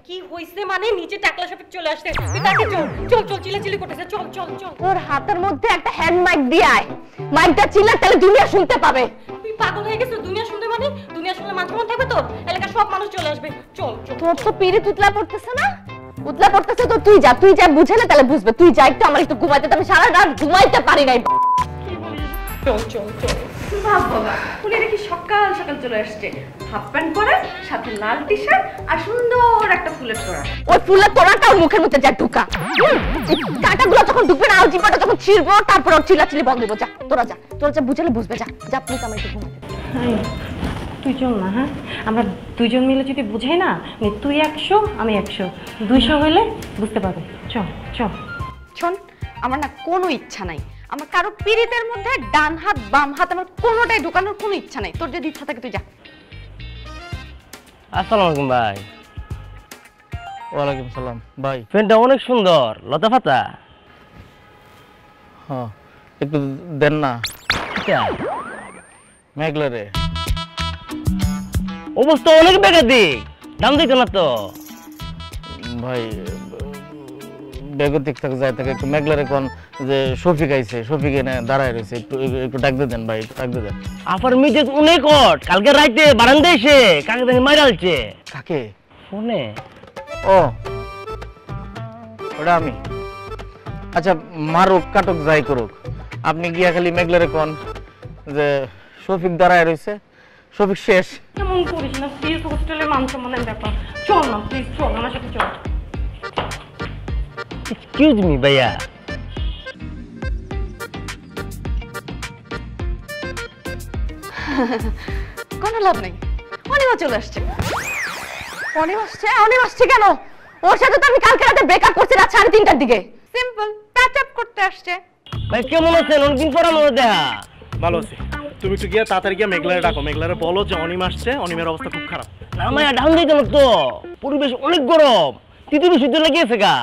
কি হইছে মানে নিচে টাকলা শফিক চলে আসছে তুই তাকে চল চিল্লাচিল্লি করতেছে চল ওর হাতের মধ্যে একটা হ্যান্ড মাইক দিয়ে আয় মাইকটা চিল্লা তাহলে দুনিয়া শুনতে পাবে তুই পাগল হয়ে গেছিস দুনিয়া শুনতে মানে দুনিয়া শুনলে মানুষ মন থাকবে তো এলাকার সব মানুষ চলে আসবে চল তোর তো পিরিত উতলা পড়তেছে না উতলা পড়তেছে তো তুই যা বুঝে না তাহলে বুঝবে তুই যা একটু আমার একটু ঘুমাইতে আমি সারা রাত ঘুমাইতে পারি নাই কি বলিস চল বাবা উনি দেখি সকাল চলে আসছে হাফ প্যান্ট পরে সাথে লাল টি-শার্ট আর সুন্দর একটা ফুলের তোড়া ওই ফুলের তোড়াটা ওর মুখের মধ্যে যা ঢুকা কাঁটাগুলো যখন ঢুকবে না আলজিপাটা যখন ছিড়বো তারপর ওর চিল্লাচিল্লি বন্ধ দেবো যা তোরা যা বুঝালে বুঝবে যা প্লিজ আমার একটু ঘুমাইতে তুই চল না হ্যাঁ আমরা দুইজন মিলে যদি বুঝাই না তুই 100 আমি 100 200 হইলে বুঝতে পারবে চল শোন আমার না কোনো ইচ্ছা নাই আমার কারো পিরিতের মধ্যে ডান হাত বাম হাত আমার কোনোটাই ঢোকানোর কোনো ইচ্ছা নাই তোর যদি ইচ্ছা থাকে তুই যা আসসালামু আলাইকুম ভাই ওয়ালাইকুম সালাম ভাই পেনটা অনেক সুন্দর লতা পাতা হ্যাঁ একটু দেন না মেঘলারে অবস্থা অনেক বেগাদিক দাম দিত না তো ভাই বেগতিক থাকে যায় থাকে একটু মেঘলারে কোন যে শফিক আইছে শফিক এনে দাঁড়ায় রয়েছে একটু ডাক দেন ভাই একটু ডাক দেন আপার মিজেজ অনেক হট কালকে রাইতে বারান্দা এসে কাকে জানি মাইরালছে কাকে ফোনে ও ওটা আমি আচ্ছা মারুক কাটক যাই করুক আপনি গিয়া খালি মেঘলারে কোন যে শফিক দাঁড়ায় রয়েছে শফিক শেষ কেমন করিস না প্লিজ হোস্টেলের মান সম্মানের ব্যাপার চল না প্লিজ চল আমার সাথে চল এক্সকিউজ মি ভাইয়া কোনো লাভ নেই অনিমা চলে আসছে অনিমা আসছে কেন ওর সাথে তো আমি কালকে রাতে ব্রেকআপ করছি রাত 3:30টার দিকে সিম্পল প্যাচ আপ করতে আসছে ভাই কেমন আছেন অনেকদিন পর আমার দেখা ভালো আছি তুমি একটু গিয়ে তাড়াতাড়ি গিয়ে মেঘলারে ডাকো মেঘলারে বলো যে অনিমা আসছে অনিমের অবস্থা খুব খারাপ না মায়া ডাউন দিতে তো পরিবেশ অনেক গরম তিতুরি সূর্য লেগেছে গা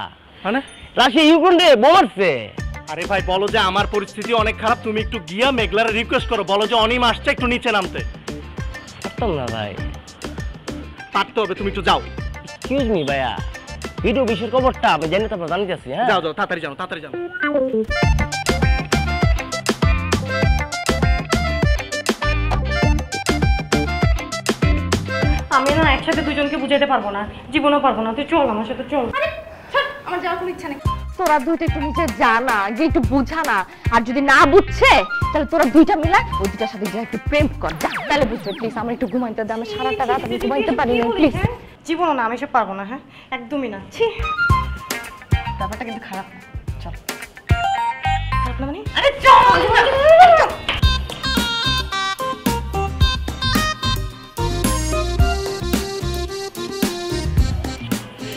মানে রাশিয়া ইউক্রেনে বোম মারছে আরে ভাই বলো যে আমার পরিস্থিতি অনেক খারাপ তুমি একটু গিয়া মেঘলারে রিকোয়েস্ট করো বলো যে অনিমা আসছে একটু নিচে নামতে পারতাম না ভাই পারতে হবে তুমি একটু যাও এক্সকিউজ মি ভাইয়া ভিডিও বিষয়ের খবরটা আমি জানি তো আপনার জানিতেছি হ্যাঁ যাও তাড়াতাড়ি যাও আমি না একসাথে দুজনকে বুঝাইতে পারবো না জীবনও পারবো না তুই চল আমার সাথে চল আমার যাওয়ার কোনো ইচ্ছা নেই তোরা দুইটা একটু নিচে যা না গিয়ে একটু বুঝা না আর যদি না বুঝছে তাহলে তোরা দুইটা মিলা ওই দুইটার সাথে যা একটু প্রেম কর যা তাহলে বুঝবে প্লিজ আমার একটু ঘুমাইতে দে আমি সারাটা রাত আমি ঘুমাইতে পারি না প্লিজ জীবনও না আমি সব পারবো না হ্যাঁ একদমই না ছি ব্যাপারটা কিন্তু খারাপ না চল খারাপ না মানে আরে চল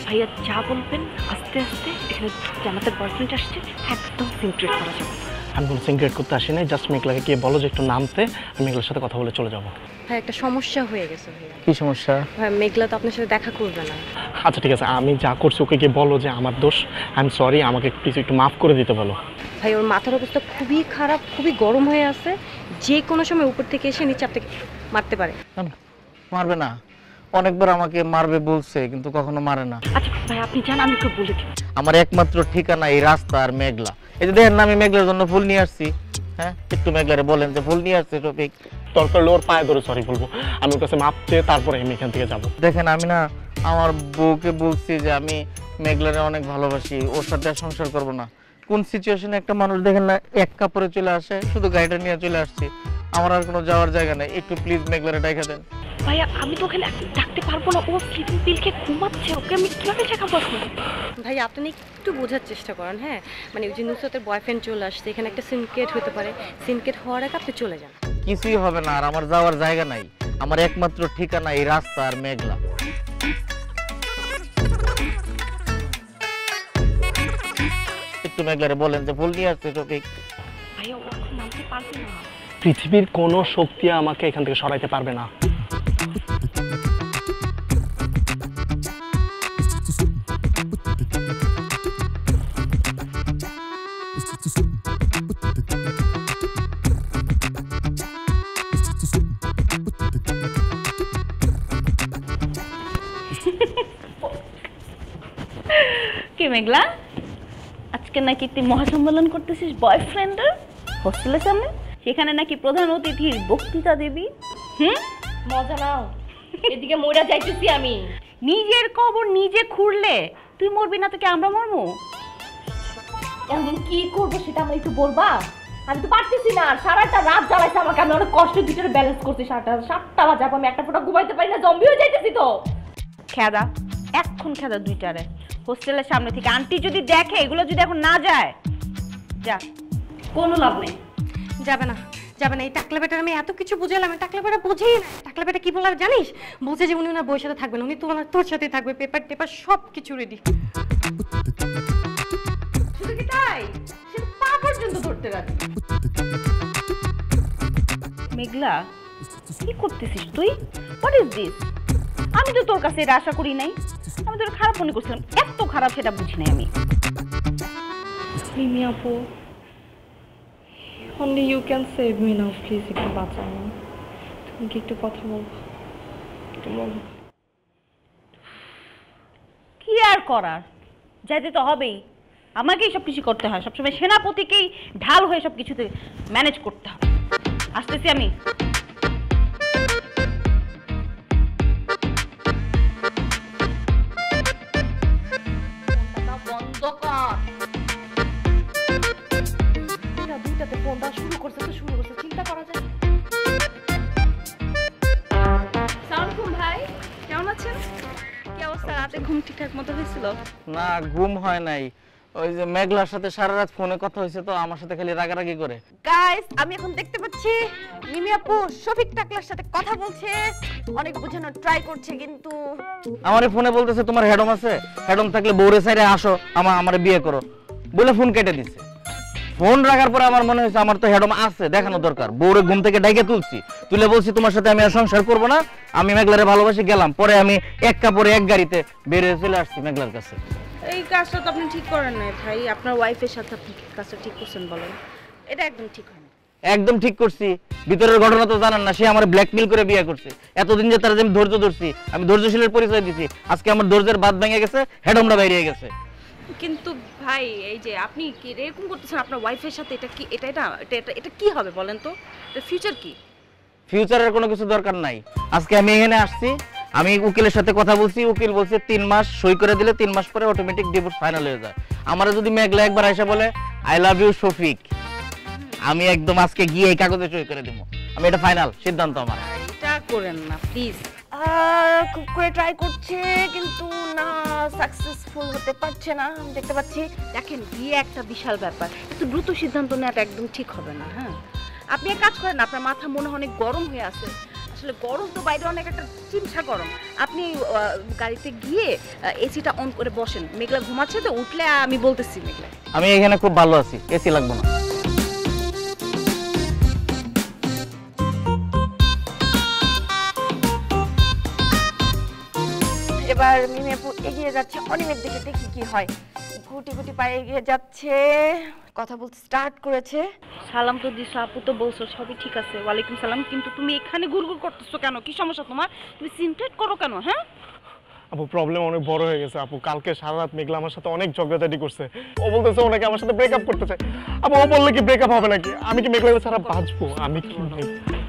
ভাইয়া যা বলবেন আস্তে আস্তে এখানে আমাদের বয়ফ্রেন্ড আসছে একদম সিনক্রেট করা যাবে আমি কোনো সিনক্রেট করতে আসি নাই জাস্ট মেঘলাকে গিয়ে বলো যে একটু নামতে আমি মেঘলার সাথে কথা বলে চলে যাবো ভাই একটা সমস্যা হয়ে গেছে ভাইয়া কি সমস্যা ভাই মেঘলা তো আপনার সাথে দেখা করবে না আচ্ছা ঠিক আছে আমি যা করছি ওকে গিয়ে বলো যে আমার দোষ আই এম সরি আমাকে প্লিজ একটু মাফ করে দিতে বলো ভাই ওর মাথার অবস্থা খুবই খারাপ খুবই গরম হয়ে আছে যে কোনো সময় উপর থেকে এসে নিচে আপনাকে মারতে পারে মারবে না অনেকবার আমাকে মারবে বলছে কিন্তু কখনো মারে না আচ্ছা ভাই আপনি জান আমি একটু বলে দিই আমার একমাত্র ঠিকানা এই রাস্তা আর মেঘলা এই যে দেখেন না আমি মেঘলার জন্য ফুল নিয়ে আসছি হ্যাঁ একটু মেঘলারে বলেন যে ফুল নিয়ে আসছে টপিক দরকার হলে ওর পায়ে ধরে সরি বলবো আমি ওর কাছে মাপ চেয়ে তারপরে আমি এখান থেকে যাবো দেখেন আমি না আমার বউকে বলছি যে আমি মেঘলারে অনেক ভালোবাসি ওর সাথে আর সংসার করবো না কোন সিচুয়েশনে একটা মানুষ দেখেন না এক কাপড়ে চলে আসে শুধু গাড়িটা নিয়ে চলে আসছি আমার আর কোনো যাওয়ার জায়গা নেই একটু প্লিজ মেঘলারে ডাইকা দেন ভাইয়া আমি তো ওখানে ডাকতে পারবো না ও স্লিপিং পিল খেয়ে ঘুমাচ্ছে ওকে আমি কিভাবে শেখাবো ভাই আপনি একটু বোঝার চেষ্টা করেন হ্যাঁ মানে ওই যে নুসরাতের বয়ফ্রেন্ড চলে আসছে এখানে একটা সিনকেট হতে পারে সিনকেট হওয়ার আগে আপনি চলে যান কিছুই হবে না আর আমার যাওয়ার জায়গা নাই আমার একমাত্র ঠিকানা এই রাস্তা আর মেঘলা একটু মেঘলারে বলেন যে ফুল নিয়ে আসছে টপিক ভাইয়া ও নামতে পারবে না পৃথিবীর কোনো শক্তি আমাকে এখান থেকে সরাইতে পারবে না মেঘলা, আজকে নাকি তুই মহাসম্মেলন করতেছিস বয়ফ্রেন্ডের হোস্টেলের সামনে, সেখানে নাকি প্রধান অতিথির বক্তৃতা দিবি? মজা নাও, এদিকে মইরা যাইতেছি আমি। নিজের কবর নিজে খুঁড়লে তুই মরবি না, তোকে আমরা মরবো? এখন কি করবো সেটা আমার একটু বলবা? আমি তো পারতেছি না, সারাটা রাত জ্বালাইছে আমাকে, আমি অনেক কষ্ট ভিতরে ব্যালেন্স করছি। 7টা বাজে আমি একটা ফোঁটা ঘুমাইতে পারি না, জম্বি হয়ে যাইতেছি তো। খেদা, এখন খেদা দুইটারে হোস্টেলের সামনে থেকে। আন্টি যদি দেখে এগুলো, যদি এখন না যায়, যা, কোনো লাভ নেই। যাবে না, যাবে না। এই টাকলা বেটার আমি এত কিছু বুঝালাম, টাকলা বেটা বুঝেই না। টাকলা বেটা কি বলার জানিস? বলছে যে উনি ওনার বউয়ের সাথে থাকবেন, উনি তোর সাথেই থাকবে, পেপার টেপার সব কিছু রেডি। শুধু কি তাই, সে পা পর্যন্ত ধরতে রাজি। মেঘলা, কি করতেছিস তুই? What is this? আমি তো তোর কাছে এটা আশা করি নাই। আমি তোর খারাপ মনে করছিলাম, এত খারাপ সেটা বুঝি নাই আমি। মিমি আপু, only you can save me now, please একটু বাঁচাও না। তুমি কি একটু কথা বলবো? একটু বলো। কি আর করার, যাইতে তো হবেই। আমাকেই সব কিছু করতে হয়, সবসময় সেনাপতিকেই ঢাল হয়ে সব কিছুতে ম্যানেজ করতে হয়। আসতেছি আমি। বন্ধ কর। দুইটাতে ফোন দেওয়া শুরু করছে তো শুরু করছে, চিন্তা করা যায়। সালামালাইকুম ভাই, কেমন আছেন? কি অবস্থা? রাতে ঘুম ঠিকঠাক মতো হয়েছিল? না, ঘুম হয় নাই। ওই যে মেঘলার সাথে সারা রাত ফোনে কথা হয়েছে, তো আমার সাথে খালি রাগারাগি করে। গাইস, আমি এখন দেখতে পাচ্ছি মিমি আপু শফিক টাকলার সাথে কথা বলছে, অনেক বোঝানোর ট্রাই করছে, কিন্তু আমারে ফোনে বলতেছে তোমার হেডম আছে, হেডম থাকলে বউরে সাইডে আসো, আমার বিয়ে করো বলে ফোন কেটে দিছে। ফোন রাখার পরে আমার মনে হয়েছে আমার তো হেডম আছে, দেখানো দরকার। বউরে ঘুম থেকে ডাইকে তুলছি, তুলে বলছি তোমার সাথে আমি আর সংসার করবো না, আমি মেঘলারে ভালোবাসি গেলাম। পরে আমি এক কাপড়ে এক গাড়িতে বেরিয়ে চলে আসছি মেঘলার কাছে। এই কাজটা তো আপনি ঠিক করেন নাই ভাই। আপনার ওয়াইফের সাথে আপনি কাজটা ঠিক করছেন বলেন? এটা একদম ঠিক হয় না। একদম ঠিক করছি। ভিতরের ঘটনা তো জানেন না, সে আমার ব্ল্যাকমেল করে বিয়ে করছে। এতদিন যে তারা যে আমি ধৈর্য ধরছি, আমি ধৈর্যশীলের পরিচয় দিছি, আজকে আমার ধৈর্যের বাঁধ ভেঙে গেছে, হেডমটা বেরিয়ে গেছে। কিন্তু ভাই, এই যে আপনি কি এরকম করতেছেন আপনার ওয়াইফের সাথে, এটা কি এটা কি হবে বলেন তো? এর ফিউচার কি? ফিউচারের কোনো কিছু দরকার নাই। আজকে আমি এখানে আসছি, আমি উকিলের সাথে কথা বলছি, উকিল বলছে 3 মাস সই করে দিলে 3 মাস পরে অটোমেটিক ডিভোর্স ফাইনাল হয়ে যায়। আমারে যদি মেঘলা একবার এসে বলে আই লাভ ইউ শফিক, আমি একদম আজকে গিয়ে এই কাগজে সই করে দেব। আমি এটা ফাইনাল সিদ্ধান্ত আমার। এটা করেন না প্লিজ। খুব করে ট্রাই করছে, কিন্তু না, সাকসেসফুল হতে পারছে না, আমি দেখতে পাচ্ছি। দেখেন, বিয়ে একটা বিশাল ব্যাপার, এত দ্রুত সিদ্ধান্ত নেওয়াটা একদম ঠিক হবে না। হ্যাঁ, আপনি এক কাজ করেন, আপনার মাথা মনে হয় অনেক গরম হয়ে আছে। আসলে গরম তো, বাইরে অনেক একটা চিমসা গরম। আপনি গাড়িতে গিয়ে এসিটা অন করে বসেন। মেঘলা ঘুমাচ্ছে তো, উঠলে আমি বলতেছি মেঘলা। আমি এখানে খুব ভালো আছি, এসি লাগবে না। এবার মিমি আপু এগিয়ে যাচ্ছে অনিমের দিকে, দেখি কি হয়। গুটি গুটি পায়ে এগিয়ে যাচ্ছে, কথা বলতে স্টার্ট করেছে। সালাম তো দিছো, আপু তো বলছো সবই ঠিক আছে, ওয়ালাইকুম সালাম, কিন্তু তুমি এখানে গুড়গুড় করতেছো কেন? কি সমস্যা তোমার? তুমি সিনক্রেট করো কেন? হ্যাঁ আপু, প্রবলেম অনেক বড় হয়ে গেছে আপু। কালকে সারা রাত মেঘলা আমার সাথে অনেক ঝগড়াঝাটি করছে। ও বলতেছে ওনাকে আমার সাথে ব্রেকআপ করতে চায়। আপু, ও বললে কি ব্রেকআপ হবে নাকি? আমি কি মেঘলাকে ছাড়া বাঁচবো?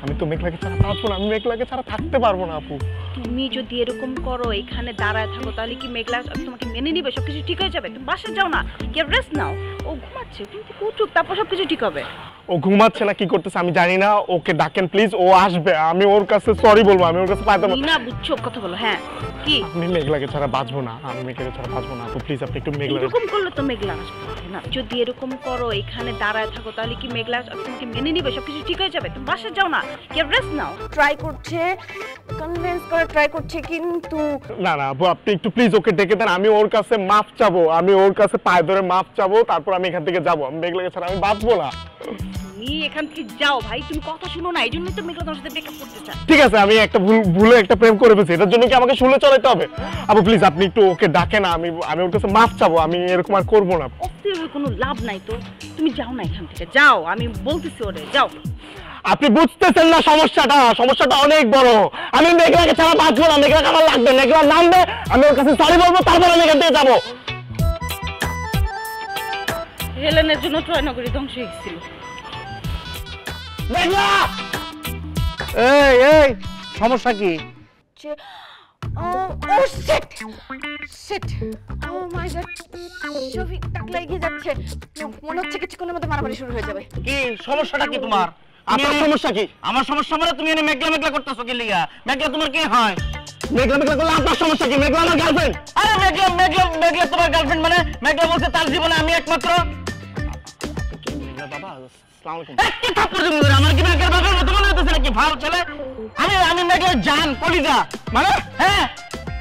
আমি তো মেঘলাকে ছাড়া বাঁচবো না, আমি মেঘলাকে ছাড়া থাকতে পারবো না আপু। তুমি যদি এরকম করো, এখানে দাঁড়ায় থাকো, তাহলে কি মেঘলা তোমাকে মেনে নিবে? সবকিছু ঠিক হয়ে যাবে? তুমি বাসে যাও না, কে রেস্ট নাও। ও ঘুমাচ্ছে, তুমি উঠুক, তারপর সবকিছু ঠিক হবে। ও ঘুমাচ্ছে না কি করতেছে আমি জানি না, ওকে ডাকেন প্লিজ, ও আসবে। আমি ওর কাছে সরি বলবো, আমি ওর কাছে পাইতাম না। বুঝছো, কথা বলো। হ্যাঁ, কি? আমি মেঘলাকে ছাড়া বাঁচবো না, আমি মেঘলাকে ছাড়া বাঁচবো না আপু, প্লিজ আপনি একটু মেঘলা। এরকম করলে তো মেঘলা আসবে না। যদি এরকম করো, এখানে দাঁড়ায় থাকো, তাহলে কি মেঘলা তোমাকে মেনে নিবে? সবকিছু ঠিক হয়ে যাবে? তুমি বাসে যাও না, কে রেস্ট নাও। ট্রাই করছে, কনভিন্স করে ট্রাই করছে, কিন্তু না আপু, আপনি একটু প্লিজ ওকে ডেকে দেন। আমি ওর কাছে মাফ চাবো, আমি ওর কাছে পায়ে ধরে মাফ চাবো, তারপর আমি এখান থেকে যাবো। আমি মেঘলাকে ছাড়া আমি বাঁচবো না। তুমি এখান থেকে যাও ভাই, তুমি কথা শুনো না, এই জন্যই তো মেঘলা তোমার সাথে ব্রেকআপ করতে চায়। ঠিক আছে, আমি একটা ভুলে একটা প্রেম করে ফেলছি, এটার জন্য কি আমাকে শুলে চলাইতে হবে? আপু প্লিজ আপনি একটু ওকে ডাকে না, আমি ওর কাছে মাফ চাবো, আমি এরকম আর করবো না। অস্থির হয়ে কোনো লাভ নাই তো, তুমি যাও না এখান থেকে, যাও, আমি বলতেছি ওরে, যাও। আপনি বুঝতেছেন না সমস্যাটা অনেক বড়। আমি মেঘলাকে ছাড়া বাঁচবো না, মেঘলাকে আমার লাগবে, মেঘলা নামবে, আমি ওর কাছে সরি বলবো, তারপর আমি এখান থেকে যাবো। হেলেনের জন্য ট্রয়নগরী ধ্বংস হয়ে গেছিল। মেঘলা এই এই সমস্যা কি? ও শিট শিট ও মাই গড শফিক টাকলা এগিয়ে যাচ্ছে মনে হচ্ছে কিছুক্ষণের মধ্যে মারামারি শুরু হয়ে যাবে কি সমস্যাটা কি তোমার? আপনার সমস্যা কি? আমার সমস্যা মানে তুমি এনে মেঘলা মেঘলা করতেছো কি লিগা? মেঘলা তোমার কি হয়? মেঘলা মেঘলা করলে আপনার সমস্যা কি? মেঘলা আমার গার্লফ্রেন্ড। আরে মেঘলা মেঘলা মেঘলা তোমার গার্লফ্রেন্ড মানে? মেঘলা বলছে তার জীবনে আমি একমাত্র। মেঘলা বাবা আসসালামু আলাইকুম। কি থাপ্পড় দিমু রে? আমার কি মেঘলার বাবার মতো মনে হইতেছে নাকি? ভালো ছেলে আমি মেঘলার জান কলিজা মানে। হ্যাঁ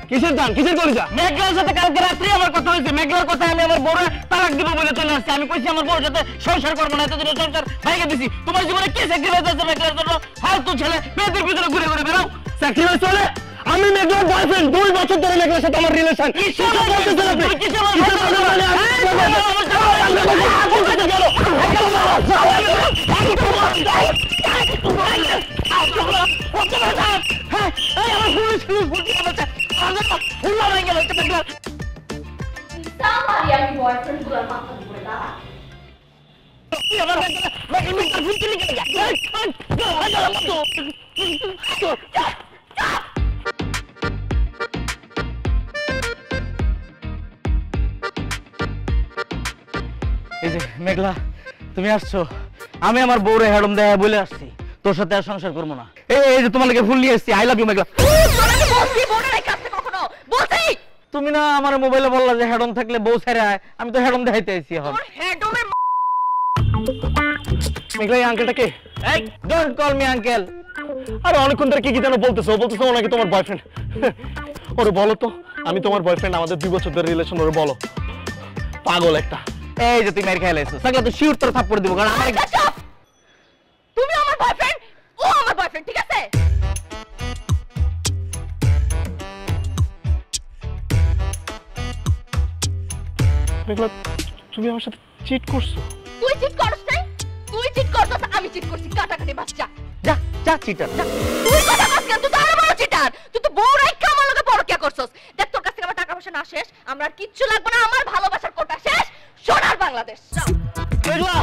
কিসের দান কিসের কলিজা? মেঘলার সাথে কালকে রাত্রি আমার কথা হয়েছে। মেঘলার কথা আমি আমার বউরে তালাক দিব বলে চলে আসছি। আমি কইছি আমার বউর সাথে সংসার করবো না, এতদিন সংসার ভাইকে দিছি। তোমার জীবনে কি স্যাক্রিফাইস আছে মেঘলার জন্য? ফালতু ছেলে মেয়েদের ভিতরে ঘুরে ঘুরে বেড়াও। স্যাক্রিফাইস চলে? আমি মেঘলার বয়ফ্রেন্ড, 2 বছর ধরে মেঘলার সাথে আমার রিলেশন। কিসের বলতেছেন আপনি? কিসের আমি বয়ফ্রেন্ড গুলোর মাথা ধরে দাঁড়া এই যে মেঘলা তুমি আসছো, আমি আমার বউরে হেডম দেয়া বলে আসছি তোর সাথে আর সংসার করবো না। এই যে তোমার লাগে ফুল নিয়ে এসেছি। আই লাভ ইউ মেঘলা। তুমি না আমার মোবাইলে বললা যে হেডম থাকলে বউ ছেড়ে আয়, আমি তো হেডম দেখাইতে আইছি এখন। মেঘলা এই আঙ্কেলটা কে? এই ডোন্ট কল মি আঙ্কেল। আরে অনেকক্ষণ ধরে কি যেন বলতেছো, ও নাকি তোমার বয়ফ্রেন্ড। ওরে বলো তো আমি তোমার বয়ফ্রেন্ড, আমাদের 2 বছর ধরে রিলেশন, ওরে বলো। পাগল একটা। এই যে তুমি মেরে খেয়ে লাইছো, সাগলা তো শিওর তোর থাপ্পড় দিব কারণ আমার তুমি আমার বয়ফ্রেন্ড, ও আমার বয়ফ্রেন্ড, ঠিক আছে? মেঘলা তুমি আমার সাথে চিট করছো? তুই চিট করছ নাই? তুই চিট করছস, আমি চিট করছি, কাটাকাটি বাচ্চা। যা যা চিটার যা। তুই কথা কস কেন? তুই তো আরো বড় চিটার। তুই তো বউ রাইখা আমার লগে পরকিয়া করছস। দেখ তোর কাছ থেকে আমার টাকা পয়সা না শেষ, আমার আর কিচ্ছু লাগবে না, আমার ভালোবাসার কোটা শেষ। সোনার বাংলাদেশ। মেঘলা